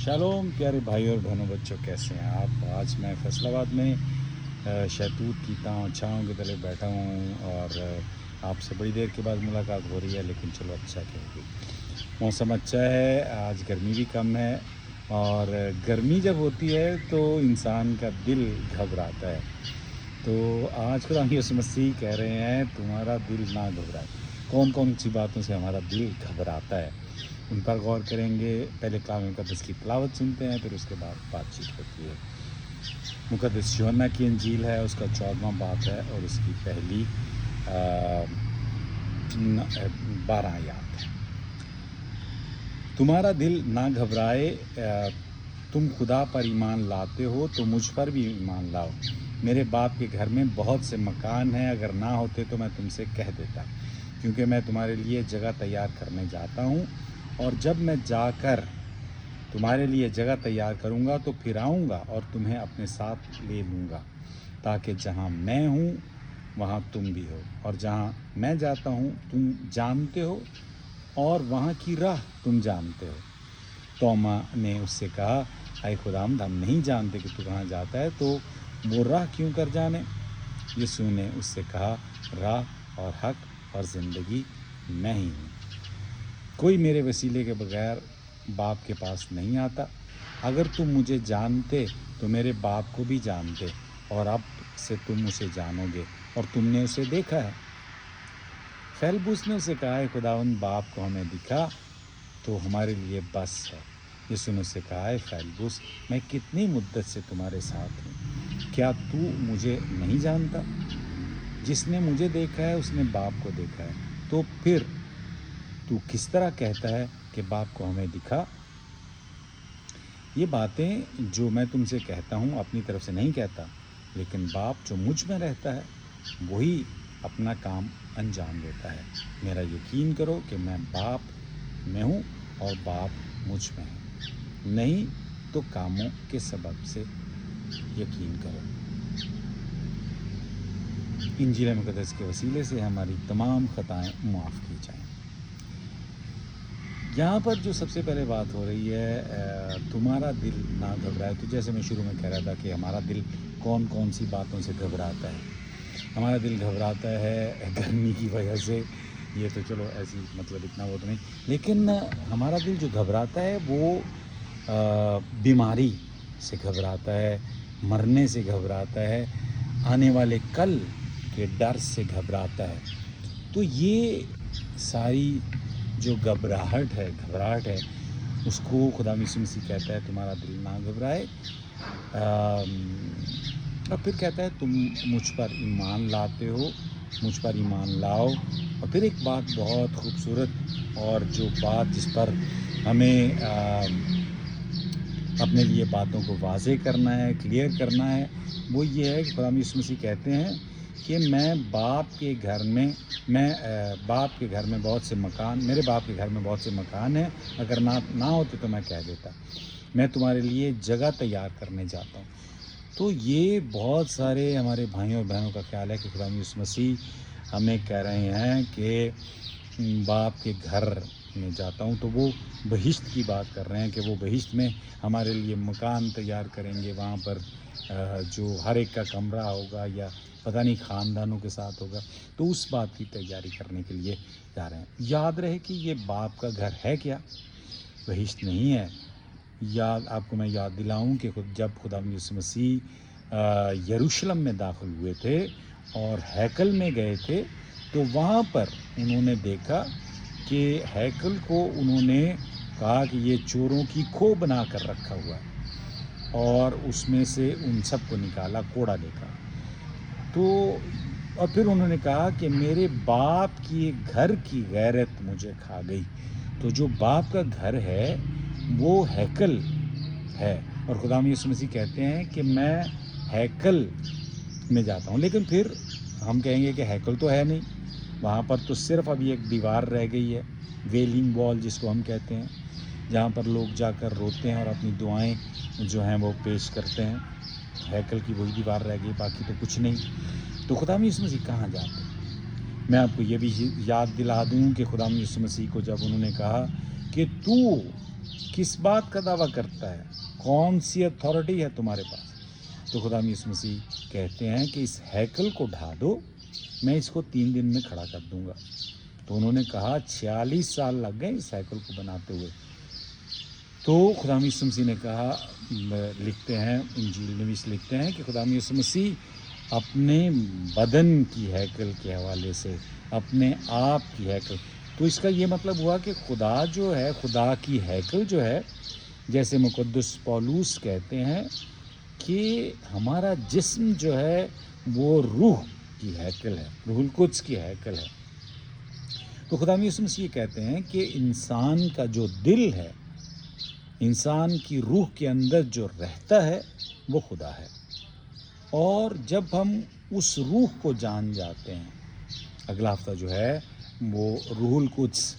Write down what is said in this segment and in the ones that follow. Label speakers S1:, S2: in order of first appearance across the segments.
S1: Shalom प्यारे भाई और बहनों, बच्चों, कैसे हैं आप। आज मैं फैसलाबाद में शहतूत की छाँव के तले बैठा हूँ और आपसे बड़ी देर के बाद मुलाकात हो रही है, लेकिन चलो अच्छा क्या होगी। मौसम अच्छा है, आज गर्मी भी कम है और गर्मी जब होती है तो इंसान का दिल घबराता है। तो आज खुदा यीशु मसीह कह रहे हैं तुम्हारा दिल ना घबराए। कौन कौन सी बातों से हमारा दिल घबराता है, उन पर गौर करेंगे। पहले कलाम मुक़द्दस की तिलावत सुनते हैं, फिर उसके बाद बातचीत होती है। मुक़द्दस यूहन्ना की इंजील है, उसका 14वां बाब है और उसकी पहली 12 आयत है। तुम्हारा दिल ना घबराए, तुम खुदा पर ईमान लाते हो तो मुझ पर भी ईमान लाओ। मेरे बाप के घर में बहुत से मकान हैं, अगर ना होते तो मैं तुमसे कह देता, क्योंकि मैं तुम्हारे लिए जगह तैयार करने जाता हूँ। और जब मैं जाकर तुम्हारे लिए जगह तैयार करूँगा तो फिर आऊँगा और तुम्हें अपने साथ ले लूँगा, ताकि जहाँ मैं हूँ वहाँ तुम भी हो, और जहाँ मैं जाता हूँ तुम जानते हो, और वहाँ की राह तुम जानते हो। तोमा ने उससे कहा, आए खुदावंद, हम नहीं जानते कि तू कहाँ जाता है, तो वो राह क्यों कर जाने। यीशु ने उससे कहा, राह और हक और ज़िंदगी मैं ही हूँ। कोई मेरे वसीले के बगैर बाप के पास नहीं आता। अगर तुम मुझे जानते तो मेरे बाप को भी जानते, और अब से तुम उसे जानोगे और तुमने उसे देखा है। फेलबुस ने उसे कहा, है खुदावंद, बाप को हमें दिखा तो हमारे लिए बस है। यीशु ने उससे कहा, है फेलबुस, मैं कितनी मुद्दत से तुम्हारे साथ हूँ, क्या तू मुझे नहीं जानता। जिसने मुझे देखा है उसने बाप को देखा है। तो फिर तू किस तरह कहता है कि बाप को हमें दिखा। ये बातें जो मैं तुमसे कहता हूँ अपनी तरफ से नहीं कहता, लेकिन बाप जो मुझ में रहता है वही अपना काम अंजाम देता है। मेरा यकीन करो कि मैं बाप में हूँ और बाप मुझ में है। नहीं तो कामों के सबब से यकीन करो। इंजील मुक़द्दस के वसीले से हमारी तमाम खताएं माफ़ की जाएं। यहाँ पर जो सबसे पहले बात हो रही है, तुम्हारा दिल ना घबराए। तो जैसे मैं शुरू में कह रहा था कि हमारा दिल कौन कौन सी बातों से घबराता है। हमारा दिल घबराता है गर्मी की वजह से, ये तो चलो ऐसी मतलब इतना वो तो नहीं, लेकिन हमारा दिल जो घबराता है वो बीमारी से घबराता है, मरने से घबराता है, आने वाले कल के डर से घबराता है। तो ये सारी जो घबराहट है उसको खुदा यीशु मसीह कहता है तुम्हारा दिल ना घबराए। और फिर कहता है तुम मुझ पर ईमान लाते हो, मुझ पर ईमान लाओ। और फिर एक बात बहुत खूबसूरत, और जो बात जिस पर हमें अपने लिए बातों को वाज़े करना है, क्लियर करना है, वो ये है कि खुदा यीशु मसीह कहते हैं कि मेरे बाप के घर में बहुत से मकान, मेरे बाप के घर में बहुत से मकान हैं, अगर ना होते तो मैं कह देता, मैं तुम्हारे लिए जगह तैयार करने जाता हूँ। तो ये बहुत सारे हमारे भाइयों और बहनों का ख्याल है कि खुदा यीशु मसीह हमें कह रहे हैं कि बाप के घर में जाता हूँ, तो वो बहिश्त की बात कर रहे हैं कि वो बहिश्त में हमारे लिए मकान तैयार करेंगे। वहाँ पर जो हर एक का कमरा होगा या पता नहीं ख़ानदानों के साथ होगा, तो उस बात की तैयारी करने के लिए जा रहे हैं। याद रहे कि ये बाप का घर है क्या, बहिश्त नहीं है। आपको मैं याद दिलाऊं कि जब खुदा यीशु मसीह यरूशलेम में दाखिल हुए थे और हैकल में गए थे, तो वहाँ पर उन्होंने देखा कि हैकल को उन्होंने कहा कि ये चोरों की खो बना कर रखा हुआ है, और उसमें से उन सब को निकाला कोड़ा लेकर। तो और फिर उन्होंने कहा कि मेरे बाप की घर की गैरत मुझे खा गई। तो जो बाप का घर है वो हैकल है, और खुदा यीशु मसीह कहते हैं कि मैं हैकल में जाता हूँ। लेकिन फिर हम कहेंगे कि हैकल तो है नहीं, वहाँ पर तो सिर्फ अभी एक दीवार रह गई है, वेलिंग वॉल जिसको हम कहते हैं, जहाँ पर लोग जाकर रोते हैं और अपनी दुआएं जो हैं वो पेश करते हैं। हैकल की वही दीवार रह गई, बाकी तो कुछ नहीं। तो खुदा यीशु मसीह कहाँ जाते हैं। मैं आपको ये भी याद दिला दूँ कि खुदा यीशु मसीह को जब उन्होंने कहा कि तू किस बात का दावा करता है, कौन सी अथॉरिटी है तुम्हारे पास। तो खुदा यीशु मसीह कहते हैं कि इस हैकल को ढा दो, मैं इसको 3 दिन में खड़ा कर दूंगा। तो उन्होंने कहा 46 साल लग गए इस हैकल को बनाते हुए। तो खुदा यीशु मसीह ने कहा, लिखते हैं इंजील नवीस लिखते हैं कि खुदा यीशु मसीह अपने बदन की हैकल के हवाले से, अपने आप की हैकल, तो इसका ये मतलब हुआ कि खुदा जो है, खुदा की हैकल जो है, जैसे मुक़द्दस पौलुस कहते हैं कि हमारा जिस्म जो है वो रूह की हैकल है, रूहुल कुद्स की हैकल है। तो खुदा यीशु मसीह कहते हैं कि इंसान का जो दिल है, इंसान की रूह के अंदर जो रहता है वो खुदा है। और जब हम उस रूह को जान जाते हैं, अगला हफ्ता जो है वो रूहुल कुद्स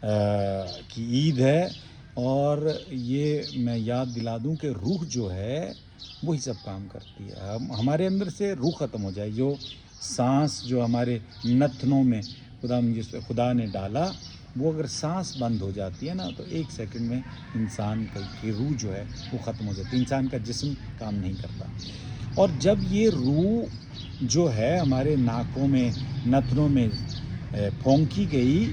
S1: की ईद है, और ये मैं याद दिला दूं कि रूह जो है वही सब काम करती है। हमारे अंदर से रूह ख़त्म हो जाए, जो सांस जो हमारे नथनों में खुदा ने डाला, वो अगर सांस बंद हो जाती है ना, तो 1 सेकंड में इंसान की रूह जो है वो ख़त्म हो जाती है, इंसान का जिस्म काम नहीं करता। और जब ये रूह जो है हमारे नाकों में, नथनों में फौंकी गई,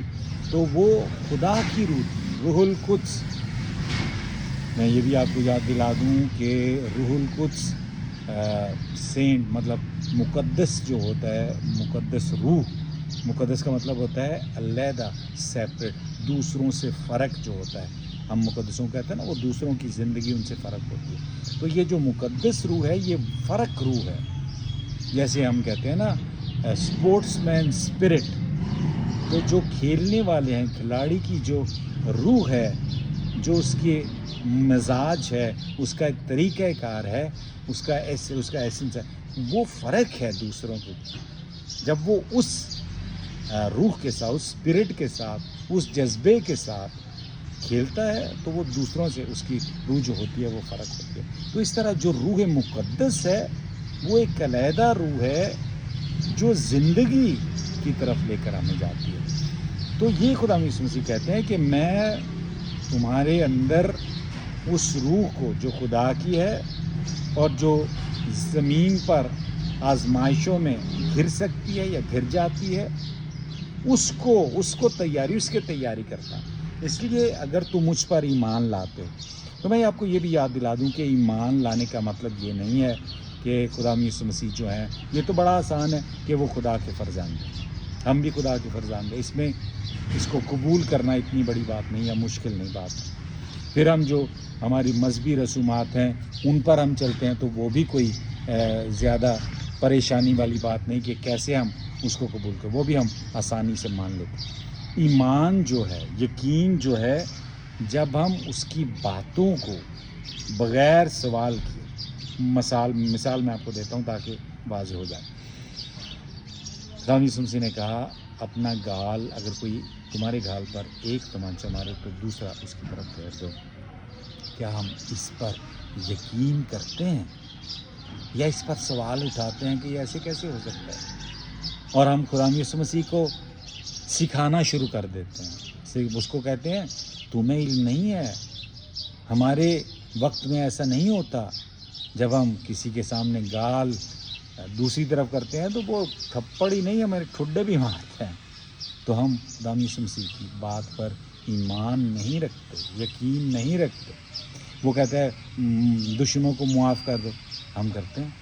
S1: तो वो खुदा की रूह थी, रूहुल कुद्स। मैं ये भी आपको याद दिला दूं कि रूहुल कुद्स सेंट मतलब मुक़द्दस जो होता है, मुक़द्दस रूह, मुक़द्दस का मतलब होता है अलहदा, सेपरेट, दूसरों से फ़र्क जो होता है। हम मुक़द्दसों कहते हैं ना, वो दूसरों की ज़िंदगी उनसे फ़र्क होती है। तो ये जो मुक़द्दस रूह है, ये फ़र्क रूह है। जैसे हम कहते हैं ना स्पोर्ट्समैन स्पिरिट, तो जो खेलने वाले हैं, खिलाड़ी की जो रूह है, जो उसके मिजाज है, उसका एक तरीक़ाकार है, उसका एसेंस है, वो फ़र्क है दूसरों के। जब वो उस रूह के साथ, उस स्पिरिट के साथ, उस जज्बे के साथ खेलता है, तो वो दूसरों से उसकी रूह जो होती है वो फ़र्क होती है। तो इस तरह जो रूह मुक़द्दस है वो एक अलहदा रूह है जो ज़िंदगी की तरफ लेकर हमें जाती है। तो ये खुदा यीशु मसीह कहते हैं कि मैं तुम्हारे अंदर उस रूह को जो खुदा की है और जो ज़मीन पर आजमाइशों में घिर सकती है या घिर जाती है, उसको तैयारी करता। इसलिए अगर तुम मुझ पर ईमान लाते हो, तो मैं आपको ये भी याद दिला दूं कि ईमान लाने का मतलब ये नहीं है कि खुदा यीशु मसीह जो है, ये तो बड़ा आसान है कि वो खुदा के फर्जंद हैं, हम भी खुदा के फर्जंद हैं। इसमें इसको कबूल करना इतनी बड़ी बात नहीं है, मुश्किल नहीं बात है। फिर हम जो हमारी मजहबी रसूमात हैं उन पर हम चलते हैं, तो वो भी कोई ज़्यादा परेशानी वाली बात नहीं कि कैसे हम उसको कबूल करें, वो भी हम आसानी से मान लेते हैं। ईमान जो है, यकीन जो है, जब हम उसकी बातों को बग़ैर सवाल किए, मिसाल मैं आपको देता हूँ ताकि वाज़ेह हो जाए। खुदा यीशु मसीह ने कहा, अपना गाल अगर कोई तुम्हारे गाल पर एक तमाचा मारे तो दूसरा उसकी तरफ फेर दो। क्या हम इस पर यकीन करते हैं या इस पर सवाल उठाते हैं कि ऐसे कैसे हो सकता है? और हम खुदा यीशु मसीह को सिखाना शुरू कर देते हैं, उसको कहते हैं तुम्हें इल्म नहीं है। हमारे वक्त में ऐसा नहीं होता, जब हम किसी के सामने गाल दूसरी तरफ करते हैं तो वो थप्पड़ ही नहीं, हमारे ठुड्डे भी मारते हैं। तो हम खुदा यीशु मसीह की बात पर ईमान नहीं रखते, यकीन नहीं रखते। वो कहता है दुश्मनों को मुआफ़ कर दो, हम करते हैं।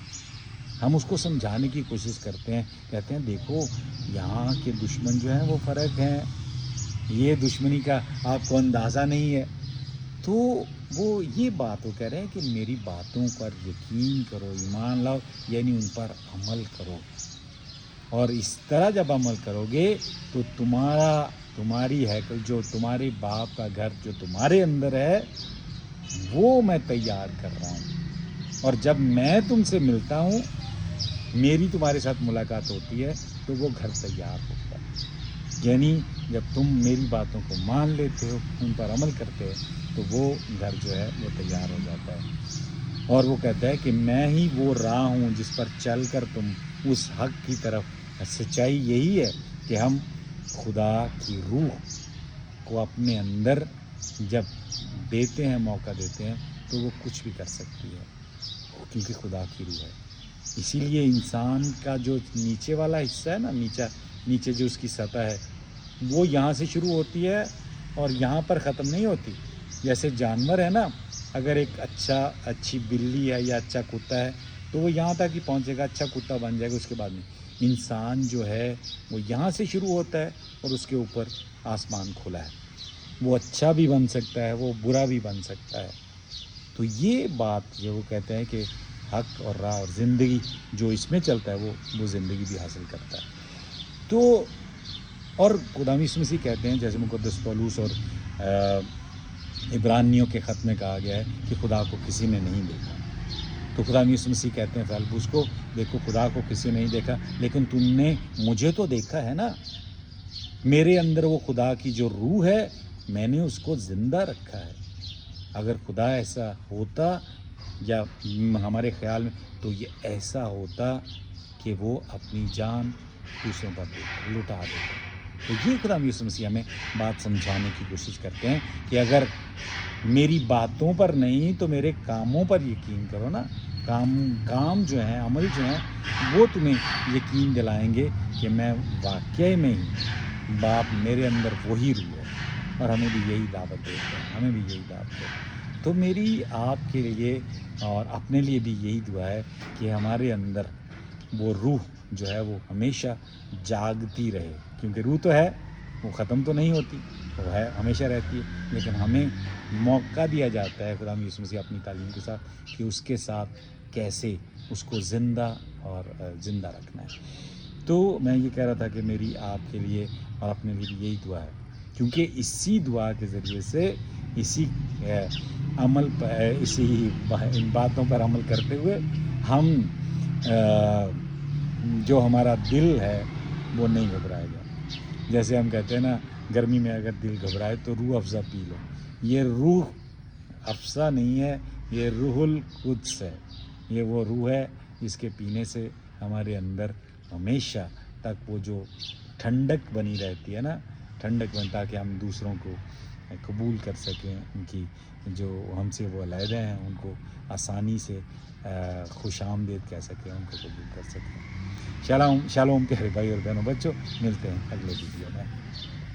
S1: हम उसको समझाने की कोशिश करते हैं, कहते हैं देखो यहाँ के दुश्मन जो हैं वो फ़र्क हैं, ये दुश्मनी का आपको अंदाज़ा नहीं है। तो वो ये बात वो कह रहे हैं कि मेरी बातों पर यकीन करो, ईमान लाओ, यानी उन पर अमल करो। और इस तरह जब अमल करोगे तो तुम्हारी हैकल, जो तुम्हारे बाप का घर जो तुम्हारे अंदर है, वो मैं तैयार कर रहा हूँ। और जब मैं तुमसे मिलता हूँ, मेरी तुम्हारे साथ मुलाकात होती है, तो वो घर तैयार होता है। यानी जब तुम मेरी बातों को मान लेते हो, उन पर अमल करते हो, तो वो घर जो है वो तैयार हो जाता है। और वो कहता है कि मैं ही वो राह हूँ जिस पर चल कर तुम उस हक की तरफ। सच्चाई यही है कि हम खुदा की रूह को अपने अंदर جب دیتے ہیں موقع دیتے ہیں تو وہ کچھ بھی کر سکتی ہے، کیونکہ خدا کی روح ہے. اسی لیے انسان کا جو نیچے والا حصہ ہے نا، نیچے جو اس کی سطح ہے، وہ یہاں سے شروع ہوتی ہے اور یہاں پر ختم نہیں ہوتی. جیسے جانور ہے نا، اگر ایک اچھی بلی ہے یا اچھا کتا ہے تو وہ یہاں تک ہی پہنچے گا، اچھا کتا بن جائے گا، اس کے بعد نہیں. انسان جو ہے وہ یہاں سے شروع ہوتا ہے اور اس کے اوپر آسمان کھلا ہے. وہ اچھا بھی بن سکتا ہے، وہ برا بھی بن سکتا ہے. تو یہ بات جو وہ کہتے ہیں کہ حق اور راہ اور زندگی جو اس میں چلتا ہے وہ زندگی بھی حاصل کرتا ہے. تو اور خدا یسوع مسیح کہتے ہیں، جیسے مقدس پولس اور عبرانیوں کے خط میں کہا گیا ہے کہ خدا کو کسی نے نہیں دیکھا. تو خدا یسوع مسیح کہتے ہیں فیلبس کو، دیکھو خدا کو کسی نے نہیں دیکھا لیکن تم نے مجھے تو دیکھا ہے نا. میرے اندر وہ خدا کی جو روح ہے، میں نے اس کو زندہ رکھا ہے. اگر خدا ایسا ہوتا یا ہمارے خیال میں، تو یہ ایسا ہوتا کہ وہ اپنی جان دوسروں پر لٹا دیتا. تو یہ خدا یسوع مسیح ہمیں بات سمجھانے کی کوشش کرتے ہیں کہ اگر میری باتوں پر نہیں تو میرے کاموں پر یقین کرو نا. کام جو ہیں، عمل جو ہیں، وہ تمہیں یقین دلائیں گے کہ میں واقعی میں ہی باپ میرے اندر وہی روح ہے. اور ہمیں بھی یہی دعوت دیتے ہیں، تو میری آپ کے لیے اور اپنے لیے بھی یہی دعا ہے کہ ہمارے اندر وہ روح جو ہے وہ ہمیشہ جاگتی رہے. کیونکہ روح تو ہے، وہ ختم تو نہیں ہوتی، وہ ہے، ہمیشہ رہتی ہے. لیکن ہمیں موقع دیا جاتا ہے خدا یسوع مسیح اپنی تعلیم کے ساتھ کہ اس کے ساتھ کیسے اس کو زندہ رکھنا ہے. تو میں یہ کہہ رہا تھا کہ میری آپ کے لیے اور اپنے لیے بھی یہی دعا ہے، کیونکہ اسی دعا کے ذریعے سے اسی ان باتوں پر عمل کرتے ہوئے ہم جو ہمارا دل ہے وہ نہیں گھبرائے گا. جیسے ہم کہتے ہیں نا، گرمی میں اگر دل گھبرائے تو روح افزا پی لو. یہ روح افزا نہیں ہے، یہ روح القدس ہے. یہ وہ روح ہے جس کے پینے سے ہمارے اندر ہمیشہ تک وہ جو ٹھنڈک بنی رہتی ہے نا، تاکہ ہم دوسروں کو قبول کر سکیں، ان کی جو ہم سے وہ علیحدہ ہیں ان کو آسانی سے خوش آمدید کہہ سکیں، ان کو قبول کر سکیں. شالوم پیارے بھائی اور بہنوں، بچوں، ملتے ہیں اگلے ویڈیو میں.